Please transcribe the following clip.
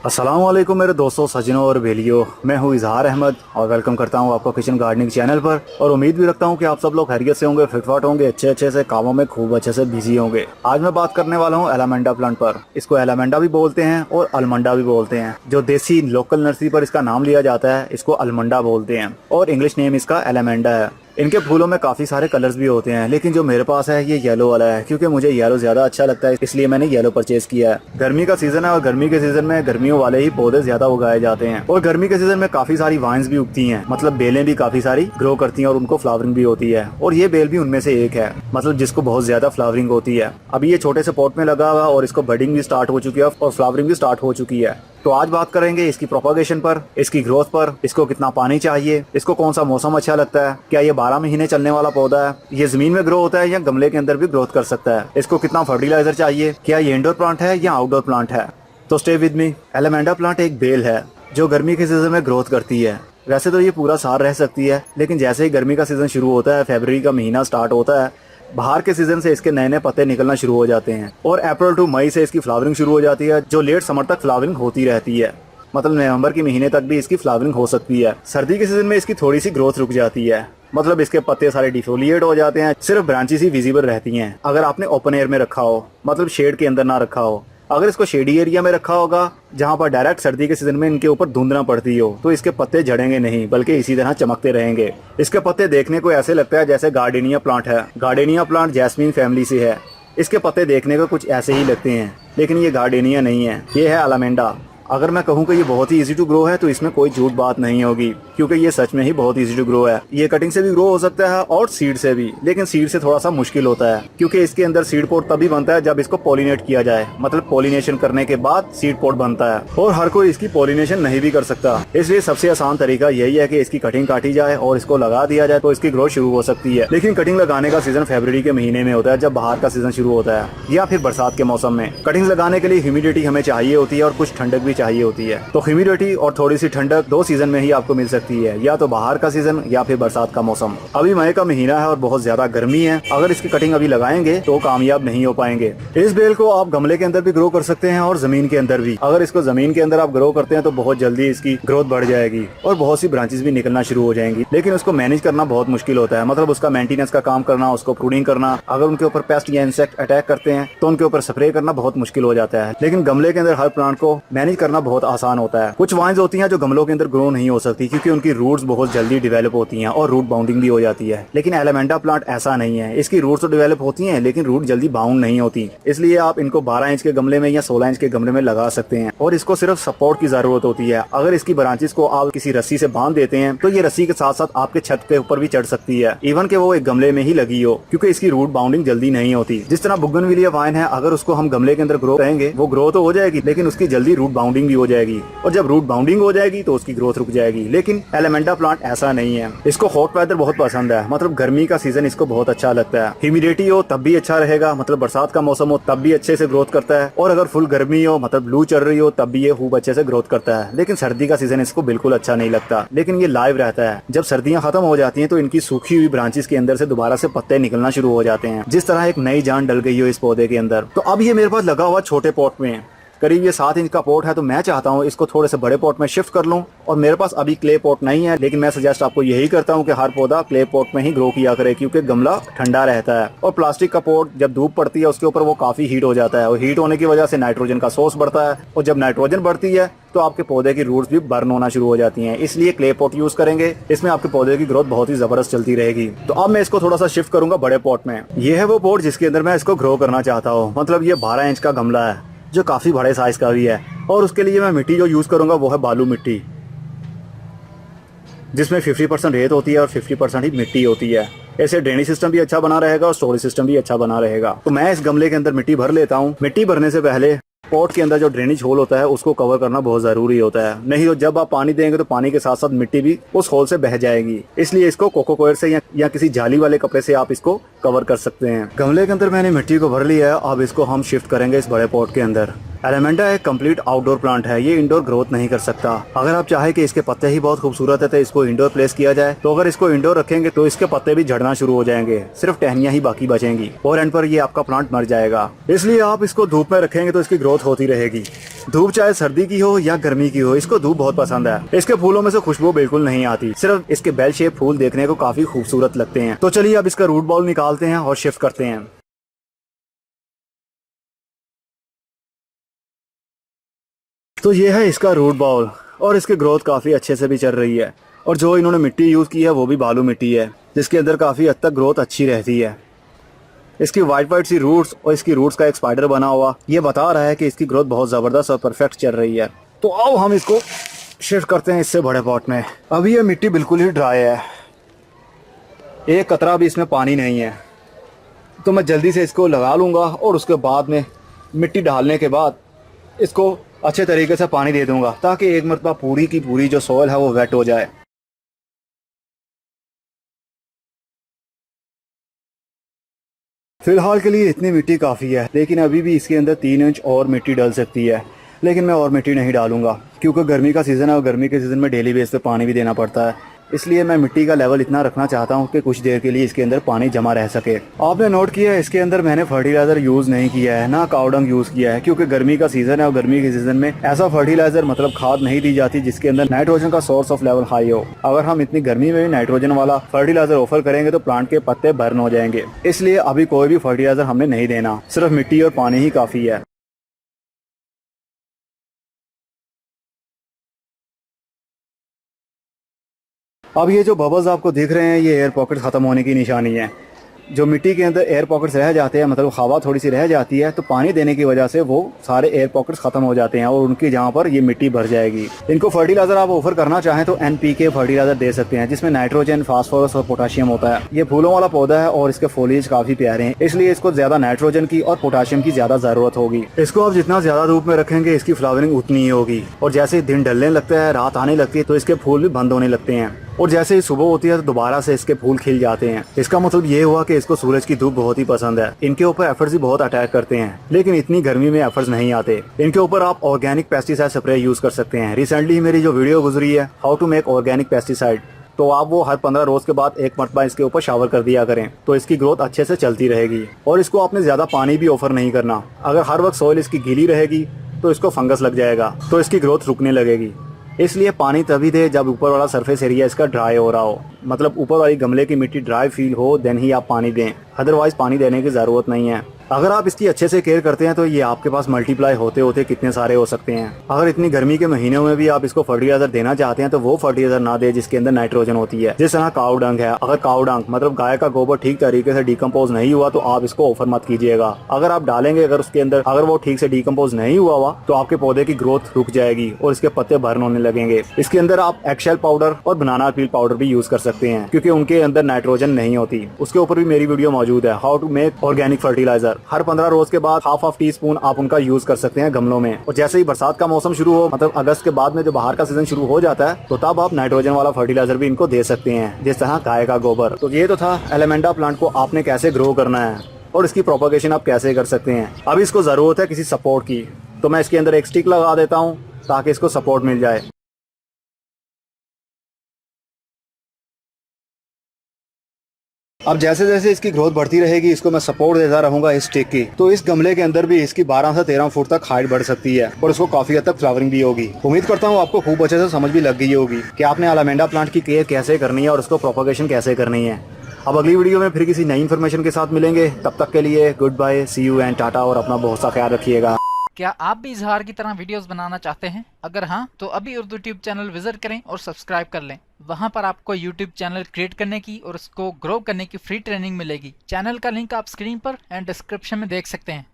अस्सलाम वालेकुम मेरे दोस्तों, सज्जनों और बेलियों। मैं हूँ इजहार अहमद और वेलकम करता हूँ आपको किचन गार्डनिंग चैनल पर। और उम्मीद भी रखता हूँ कि आप सब लोग खैरियत से होंगे, फिटफाट होंगे, अच्छे से कामों में खूब अच्छे से बिजी होंगे। आज मैं बात करने वाला हूँ एलामेंडा प्लांट पर। इसको एलामेंडा भी बोलते हैं और अलमंडा भी बोलते हैं। जो देसी लोकल नर्सरी पर इसका नाम लिया जाता है, इसको अलमंडा बोलते हैं और इंग्लिश नेम इसका एलामेंडा है। इनके फूलों में काफी सारे कलर्स भी होते हैं, लेकिन जो मेरे पास है ये येलो वाला है, क्योंकि मुझे येलो ज्यादा अच्छा लगता है, इसलिए मैंने येलो परचेज किया है। गर्मी का सीजन है और गर्मी के सीजन में गर्मियों वाले ही पौधे ज्यादा उगाए जाते हैं। और गर्मी के सीजन में काफी सारी वाइन्स भी उगती हैं, मतलब बेलें भी काफी सारी ग्रो करती हैं और उनको फ्लावरिंग भी होती है। और ये बेल भी उनमें से एक है, मतलब जिसको बहुत ज्यादा फ्लावरिंग होती है। अभी ये छोटे से पॉट में लगा हुआ और इसको बडिंग भी स्टार्ट हो चुकी है और फ्लावरिंग भी स्टार्ट हो चुकी है। तो आज बात करेंगे इसकी प्रोपगेशन पर, इसकी ग्रोथ पर, इसको कितना पानी चाहिए, इसको कौन सा मौसम अच्छा लगता है, क्या ये 12 महीने चलने वाला पौधा है, ये जमीन में ग्रो होता है या गमले के अंदर भी ग्रोथ कर सकता है, इसको कितना फर्टिलाइजर चाहिए, क्या ये इंडोर प्लांट है या आउटडोर प्लांट है। तो stay with me. Allamanda plant एक बेल है जो गर्मी के सीजन में ग्रोथ करती है। वैसे तो ये पूरा साल रह सकती है, लेकिन जैसे ही गर्मी का सीजन शुरू होता है, फरवरी का महीना स्टार्ट होता है, बाहर के सीजन से इसके नए नए पत्ते निकलना शुरू हो जाते हैं और अप्रैल टू मई से इसकी फ्लावरिंग शुरू हो जाती है, जो लेट समर तक फ्लावरिंग होती रहती है। मतलब नवंबर के महीने तक भी इसकी फ्लावरिंग हो सकती है। सर्दी के सीजन में इसकी थोड़ी सी ग्रोथ रुक जाती है, मतलब इसके पत्ते सारे डिफोलिएट हो जाते हैं, सिर्फ ब्रांचेस ही विजिबल रहती हैं अगर आपने ओपन एयर में रखा हो, मतलब शेड के अंदर ना रखा हो। अगर इसको शेडी एरिया में रखा होगा जहाँ पर डायरेक्ट सर्दी के सीजन में इनके ऊपर धुंध ना पड़ती हो, तो इसके पत्ते झड़ेंगे नहीं, बल्कि इसी तरह चमकते रहेंगे। इसके पत्ते देखने को ऐसे लगता है जैसे गार्डेनिया प्लांट है। गार्डेनिया प्लांट जैस्मीन फैमिली से है। इसके पत्ते देखने को कुछ ऐसे ही लगते हैं, लेकिन ये गार्डेनिया नहीं है, ये है एलामेंडा। अगर मैं कहूँ कि ये बहुत ही इजी टू ग्रो है तो इसमें कोई झूठ बात नहीं होगी, क्योंकि ये सच में ही बहुत इजी टू ग्रो है। ये कटिंग से भी ग्रो हो सकता है और सीड से भी, लेकिन सीड से थोड़ा सा मुश्किल होता है, क्योंकि इसके अंदर सीड पोट तभी बनता है जब इसको पॉलिनेट किया जाए, मतलब पॉलिनेशन करने के बाद सीड पोट बनता है। और हर कोई इसकी पॉलिनेशन नहीं भी कर सकता, इसलिए सबसे आसान तरीका यही है कि इसकी कटिंग काटी जाए और इसको लगा दिया जाए, तो इसकी ग्रोथ शुरू हो सकती है। लेकिन कटिंग लगाने का सीजन फरवरी के महीने में होता है, जब बाहर का सीजन शुरू होता है, या फिर बरसात के मौसम में। कटिंग लगाने के लिए ह्यूमिडिटी हमें चाहिए होती है और कुछ ठंडक भी चाहिए होती है। तो ह्यूमिडिटी और थोड़ी सी ठंडक दो सीजन में ही आपको मिल सकती है, या तो बाहर का सीजन या फिर बरसात का मौसम। अभी मई का महीना है और बहुत ज्यादा गर्मी है, अगर इसकी कटिंग अभी लगाएंगे तो कामयाब नहीं हो पाएंगे। इस बेल को आप गमले के अंदर भी ग्रो कर सकते हैं और जमीन के अंदर भी। अगर इसको जमीन के अंदर आप ग्रो करते हैं तो बहुत जल्दी इसकी ग्रोथ बढ़ जाएगी और बहुत सी ब्रांचेस भी निकलना शुरू हो जाएंगी, लेकिन उसको मैनेज करना बहुत मुश्किल होता है, मतलब उसका मेंटेनेंस का काम करना, उसको प्रूनिंग करना। अगर उनके ऊपर पेस्ट या इंसेक्ट अटैक करते हैं तो उनके ऊपर स्प्रे करना बहुत मुश्किल हो जाता है। लेकिन गमले के अंदर हर प्लांट को मैनेज करना बहुत आसान होता है। कुछ वाइन्स होती हैं जो गमलों के अंदर ग्रो नहीं हो सकती, क्योंकि उनकी रूट्स बहुत जल्दी डेवलप होती हैं और रूट बाउंडिंग भी हो जाती है। लेकिन एलामेंडा प्लांट ऐसा नहीं है, इसकी रूट्स तो डेवलप होती हैं लेकिन रूट जल्दी बाउंड नहीं होती। इसलिए आप इनको 12 इंच के गमले में या 16 इंच के गमले में लगा सकते हैं और इसको सिर्फ सपोर्ट की जरूरत होती है। अगर इसकी ब्रांचेस को आप किसी रस्सी से बांध देते हैं तो ये रस्सी के साथ साथ आपके छत के ऊपर भी चढ़ सकती है, इवन के वो एक गमले में ही लगी हो, क्योंकि इसकी रूट बाउंडिंग जल्दी नहीं होती। जिस तरह बुगनविलिया वाइन है, अगर उसको हम गमले के अंदर ग्रो करेंगे वो ग्रो तो हो जाएगी, लेकिन उसकी जल्दी रूट बाउंडिंग भी हो जाएगी, और जब रूट बाउंडिंग हो जाएगी तो उसकी ग्रोथ रुक जाएगी। लेकिन एलामेंडा प्लांट ऐसा नहीं है। इसको हॉट वेदर बहुत पसंद है, मतलब गर्मी का सीजन इसको बहुत अच्छा लगता है। ह्यूमिडिटी हो तब भी अच्छा रहेगा, मतलब बरसात का मौसम हो तब भी अच्छे से ग्रोथ करता है, और अगर फुल गर्मी हो, मतलब लू चल रही हो, तब भी ये खूब अच्छे से ग्रोथ करता है। लेकिन सर्दी का सीजन इसको बिल्कुल अच्छा नहीं लगता, लेकिन ये लाइव रहता है। जब सर्दियां खत्म हो जाती हैं तो इनकी सूखी हुई ब्रांचेस के अंदर से दोबारा से पत्ते निकलना शुरू हो जाते हैं, जिस तरह एक नई जान डल गई हो इस पौधे के अंदर। तो अब ये मेरे पास लगा हुआ छोटे पॉट में, करीब ये 7 इंच का पॉट है, तो मैं चाहता हूँ इसको थोड़े से बड़े पॉट में शिफ्ट कर लूँ। और मेरे पास अभी क्ले पॉट नहीं है, लेकिन मैं सजेस्ट आपको यही करता हूँ कि हर पौधा क्ले पॉट में ही ग्रो किया करे, क्योंकि गमला ठंडा रहता है। और प्लास्टिक का पॉट जब धूप पड़ती है उसके ऊपर वो काफी हीट हो जाता है, और हीट होने की वजह से नाइट्रोजन का सोर्स बढ़ता है, और जब नाइट्रोजन बढ़ती है तो आपके पौधे की रूट्स भी बर्न होना शुरू हो जाती हैं। इसलिए क्ले पॉट यूज करेंगे, इसमें आपके पौधे की ग्रोथ बहुत ही जबरदस्त चलती रहेगी। तो अब मैं इसको थोड़ा सा शिफ्ट करूंगा बड़े पॉट में। ये है वो पॉट जिसके अंदर मैं इसको ग्रो करना चाहता हूँ, मतलब ये 12 इंच का गमला है जो काफी बड़े साइज का भी है। और उसके लिए मैं मिट्टी जो यूज करूंगा वो है बालू मिट्टी, जिसमें 50% रेत होती है और 50% ही मिट्टी होती है। ऐसे ड्रेनेज सिस्टम भी अच्छा बना रहेगा और स्टोरेज सिस्टम भी अच्छा बना रहेगा। तो मैं इस गमले के अंदर मिट्टी भर लेता हूँ। मिट्टी भरने से पहले पॉट के अंदर जो ड्रेनेज होल होता है उसको कवर करना बहुत जरूरी होता है, नहीं तो जब आप पानी देंगे तो पानी के साथ साथ मिट्टी भी उस होल से बह जाएगी। इसलिए इसको कोको कोयर से या किसी जाली वाले कपड़े से आप इसको कवर कर सकते हैं। गमले के अंदर मैंने मिट्टी को भर लिया है, अब इसको हम शिफ्ट करेंगे इस बड़े पॉट के अंदर। एलिमेंटा एक कंप्लीट आउटडोर प्लांट है, ये इंडोर ग्रोथ नहीं कर सकता। अगर आप चाहे कि इसके पत्ते ही बहुत खूबसूरत है तो इसको इंडोर प्लेस किया जाए, तो अगर इसको इंडोर रखेंगे तो इसके पत्ते भी झड़ना शुरू हो जाएंगे, सिर्फ टहनियां ही बाकी बचेंगी और एंड पर ये आपका प्लांट मर जाएगा। इसलिए आप इसको धूप में रखेंगे तो इसकी ग्रोथ होती रहेगी। धूप चाहे सर्दी की हो या गर्मी की हो, इसको धूप बहुत पसंद है। इसके फूलों में से खुशबू बिल्कुल नहीं आती, सिर्फ इसके बेल शेप फूल देखने को काफी खूबसूरत लगते हैं। तो चलिए अब इसका रूट बॉल निकालते हैं और शिफ्ट करते हैं। तो ये है इसका रूट बॉल और इसकी ग्रोथ काफी अच्छे से भी चल रही है। और जो इन्होंने मिट्टी यूज की है वो भी बालू मिट्टी है, जिसके अंदर काफी हद तक ग्रोथ अच्छी रहती है। इसकी वाइट सी रूट्स और इसकी रूट्स का एक स्पाइडर बना हुआ ये बता रहा है कि इसकी ग्रोथ बहुत जबरदस्त और परफेक्ट चल रही है। तो अब हम इसको शिफ्ट करते हैं इससे बड़े पॉट में। अभी ये मिट्टी बिल्कुल ही ड्राई है, एक कतरा भी इसमें पानी नहीं है। तो मैं जल्दी से इसको लगा लूँगा और उसके बाद में मिट्टी डालने के बाद इसको अच्छे तरीके से पानी दे दूंगा, ताकि एक मरतबा पूरी की पूरी जो सॉइल है वो वेट हो जाए। फिलहाल के लिए इतनी मिट्टी काफ़ी है, लेकिन अभी भी इसके अंदर 3 इंच और मिट्टी डल सकती है। लेकिन मैं और मिट्टी नहीं डालूंगा, क्योंकि गर्मी का सीज़न है और गर्मी के सीज़न में डेली बेस पे पानी भी देना पड़ता है। इसलिए मैं मिट्टी का लेवल इतना रखना चाहता हूँ कि कुछ देर के लिए इसके अंदर पानी जमा रह सके। आपने नोट किया है इसके अंदर मैंने फर्टिलाइजर यूज़ नहीं किया है, ना काउडंग यूज़ किया है, क्योंकि गर्मी का सीज़न है और गर्मी के सीज़न में ऐसा फर्टिलाइजर मतलब खाद नहीं दी जाती जिसके अंदर नाइट्रोजन का सोर्स ऑफ लेवल हाई हो। अगर हम इतनी गर्मी में भी नाइट्रोजन वाला फर्टिलाइजर ऑफर करेंगे तो प्लांट के पत्ते बर्न हो जाएंगे। इसलिए अभी कोई भी फर्टिलाइजर हमने नहीं देना, सिर्फ मिट्टी और पानी ही काफ़ी है। अब ये जो बबल्स आपको दिख रहे हैं ये एयर पॉकेट ख़त्म होने की निशानी है। जो मिट्टी के अंदर एयर पॉकेट्स रह जाते हैं, मतलब हवा थोड़ी सी रह जाती है, तो पानी देने की वजह से वो सारे एयर पॉकेट्स खत्म हो जाते हैं और उनकी जगह पर ये मिट्टी भर जाएगी। इनको फर्टिलाइजर आप ऑफर करना चाहें तो NPK फर्टिलाइजर दे सकते हैं, जिसमें नाइट्रोजन, फास्फोरस और पोटाशियम होता है। ये फूलों वाला पौधा है और इसके फोलिएज काफी प्यारे हैं, इसलिए इसको ज्यादा नाइट्रोजन की और पोटाशियम की ज्यादा जरूरत होगी। इसको आप जितना ज्यादा धूप में रखेंगे इसकी फ्लावरिंग उतनी ही होगी। और जैसे दिन ढलने लगता है, रात आने लगती है, तो इसके फूल भी बंद होने लगते हैं और जैसे ही सुबह होती है तो दोबारा से इसके फूल खिल जाते हैं। इसका मतलब ये हुआ कि इसको सूरज की धूप बहुत ही पसंद है। इनके ऊपर एफर्ट्स भी बहुत अटैक करते हैं, लेकिन इतनी गर्मी में एफर्ट्स नहीं आते। इनके ऊपर आप ऑर्गेनिक पेस्टिसाइड स्प्रे यूज कर सकते हैं। रिसेंटली मेरी जो वीडियो गुजरी है how to make organic pesticide, तो आप वो हर 15 रोज के बाद एक मरतबा इसके ऊपर शावर कर दिया करें, तो इसकी ग्रोथ अच्छे से चलती रहेगी। और इसको आपने ज्यादा पानी भी ऑफर नहीं करना। अगर हर वक्त सॉइल इसकी गीली रहेगी तो इसको फंगस लग जाएगा, तो इसकी ग्रोथ रुकने लगेगी। इसलिए पानी तभी दे जब ऊपर वाला सरफेस एरिया इसका ड्राई हो रहा हो, मतलब ऊपर वाली गमले की मिट्टी ड्राई फील हो, देन ही आप पानी दें, अदरवाइज पानी देने की ज़रूरत नहीं है। अगर आप इसकी अच्छे से केयर करते हैं तो ये आपके पास मल्टीप्लाई होते होते कितने सारे हो सकते हैं। अगर इतनी गर्मी के महीनों में भी आप इसको फर्टिलाइजर देना चाहते हैं तो वो फर्टिलाइजर ना दे जिसके अंदर नाइट्रोजन होती है। जिस तरह काऊ डंग है, अगर काऊ डंग मतलब गाय का गोबर ठीक तरीके से डिकम्पोज नहीं हुआ तो आप इसको ऑफर मत कीजिएगा। अगर आप डालेंगे, अगर उसके अंदर अगर वो ठीक से डिकम्पोज नहीं हुआ तो आपके पौधे की ग्रोथ रुक जाएगी और इसके पत्ते बर्न होने लगेंगे। इसके अंदर आप एगशेल पाउडर और बनाना पील पाउडर भी यूज कर सकते हैं, क्योंकि उनके अंदर नाइट्रोजन नहीं होती। उसके ऊपर भी मेरी वीडियो मौजूद है, how to make organic fertiliser. हर 15 रोज के बाद हाफ टी-स्पून आप उनका यूज कर सकते हैं गमलों में। और जैसे ही बरसात का मौसम शुरू हो, मतलब अगस्त के बाद में जो बाहर का सीजन शुरू हो जाता है, तो तब आप नाइट्रोजन वाला फर्टिलाइजर भी इनको दे सकते हैं, जिस तरह गाय का गोबर। तो ये तो था एलिमेंटा प्लांट को आपने कैसे ग्रो करना है और इसकी प्रोपगेशन आप कैसे कर सकते हैं। अब इसको जरूरत है किसी सपोर्ट की, तो मैं इसके अंदर एक स्टिक लगा देता हूँ ताकि इसको सपोर्ट मिल जाए। अब जैसे जैसे इसकी ग्रोथ बढ़ती रहेगी इसको मैं सपोर्ट देता रहूंगा इस स्टिक की, तो इस गमले के अंदर भी इसकी 12 से 13 फुट तक हाइट बढ़ सकती है और इसको काफी हद तक फ्लावरिंग भी होगी। उम्मीद करता हूँ आपको खूब अच्छे से समझ भी लग गई होगी कि आपने अलामेंडा प्लांट की केयर कैसे करनी है और उसको प्रोपगेशन कैसे करनी है। अब अगली वीडियो में फिर किसी नई इन्फॉर्मेशन के साथ मिलेंगे, तब तक के लिए good bye, see you and tata, और अपना बहुत सा ख्याल रखिएगा। क्या आप भी इजहार की तरह वीडियोस बनाना चाहते हैं? अगर हाँ तो अभी उर्दू ट्यूब चैनल विजिट करें और सब्सक्राइब कर लें। वहां पर आपको यूट्यूब चैनल क्रिएट करने की और उसको ग्रो करने की फ्री ट्रेनिंग मिलेगी। चैनल का लिंक आप स्क्रीन पर एंड डिस्क्रिप्शन में देख सकते हैं।